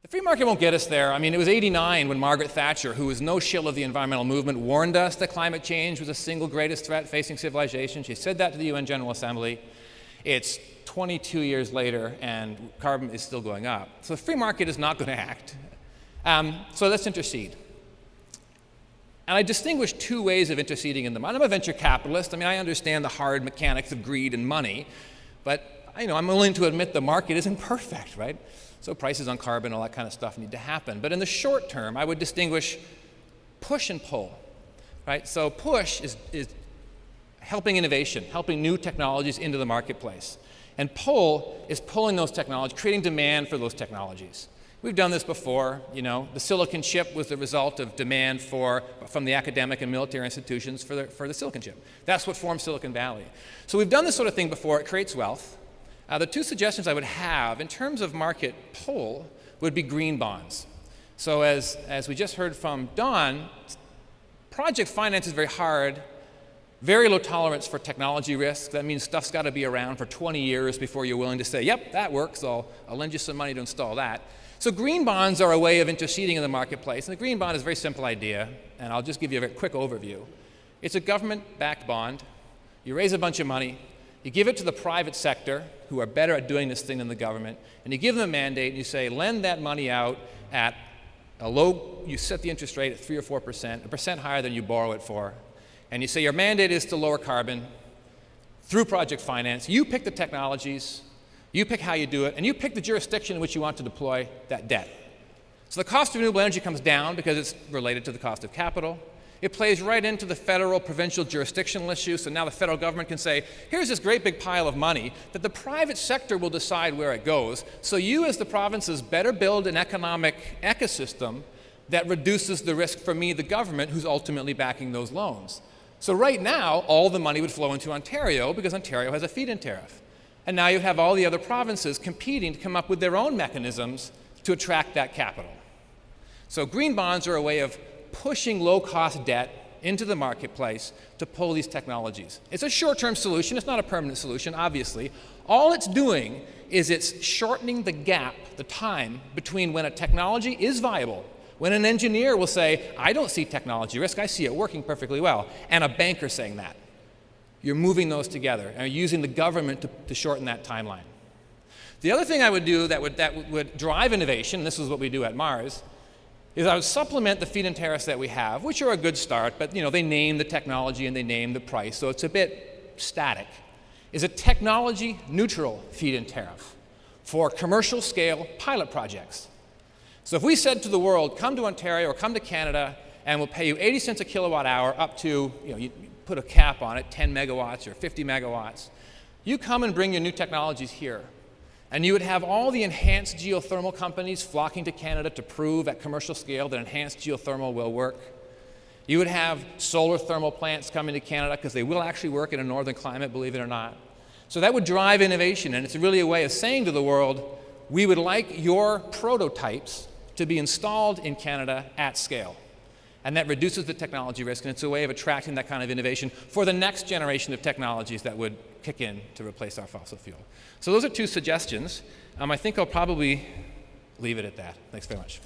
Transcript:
The free market won't get us there. I mean, it was '89 when Margaret Thatcher, who was no shill of the environmental movement, warned us that climate change was the single greatest threat facing civilization. She said that to the UN General Assembly. It's 22 years later, and carbon is still going up. So the free market is not going to act. So let's intercede. And I distinguish two ways of interceding in the market. I'm a venture capitalist. I mean, I understand the hard mechanics of greed and money, but I'm willing to admit the market isn't perfect, right? So prices on carbon, all that kind of stuff need to happen. But in the short term, I would distinguish push and pull, right? So push is helping innovation, helping new technologies into the marketplace. And pull is pulling those technologies, creating demand for those technologies. We've done this before. The silicon chip was the result of demand from the academic and military institutions for the silicon chip. That's what formed Silicon Valley. So we've done this sort of thing before. It creates wealth. The two suggestions I would have in terms of market pull would be green bonds. So as we just heard from Don, project finance is very hard, very low tolerance for technology risk. That means stuff's got to be around for 20 years before you're willing to say, yep, that works, I'll lend you some money to install that. So green bonds are a way of interceding in the marketplace. And the green bond is a very simple idea, and I'll just give you a very quick overview. It's a government-backed bond. You raise a bunch of money, you give it to the private sector, who are better at doing this thing than the government, and you give them a mandate, and you say, lend that money out at you set the interest rate at 3 or 4%, a percent higher than you borrow it for, and you say your mandate is to lower carbon through project finance. You pick the technologies, you pick how you do it, and you pick the jurisdiction in which you want to deploy that debt. So the cost of renewable energy comes down because it's related to the cost of capital. It plays right into the federal provincial jurisdictional issue, so now the federal government can say, here's this great big pile of money that the private sector will decide where it goes, so you as the provinces better build an economic ecosystem that reduces the risk for me, the government, who's ultimately backing those loans. So right now, all the money would flow into Ontario because Ontario has a feed-in tariff. And now you have all the other provinces competing to come up with their own mechanisms to attract that capital. So green bonds are a way of pushing low-cost debt into the marketplace to pull these technologies. It's a short-term solution. It's not a permanent solution, obviously. All it's doing is it's shortening the gap, the time between when a technology is viable, when an engineer will say, I don't see technology risk, I see it working perfectly well, and a banker saying that. You're moving those together and using the government to shorten that timeline. The other thing I would do that would drive innovation, and this is what we do at Mars, is I would supplement the feed-in tariffs that we have, which are a good start, but they name the technology and they name the price, so it's a bit static, is a technology-neutral feed-in tariff for commercial-scale pilot projects. So if we said to the world, come to Ontario or come to Canada, and we'll pay you 80 cents a kilowatt hour up to, you put a cap on it, 10 megawatts or 50 megawatts, you come and bring your new technologies here. And you would have all the enhanced geothermal companies flocking to Canada to prove at commercial scale that enhanced geothermal will work. You would have solar thermal plants coming to Canada because they will actually work in a northern climate, believe it or not. So that would drive innovation, and it's really a way of saying to the world, we would like your prototypes to be installed in Canada at scale. And that reduces the technology risk, and it's a way of attracting that kind of innovation for the next generation of technologies that would kick in to replace our fossil fuel. So those are two suggestions. I think I'll probably leave it at that. Thanks very much.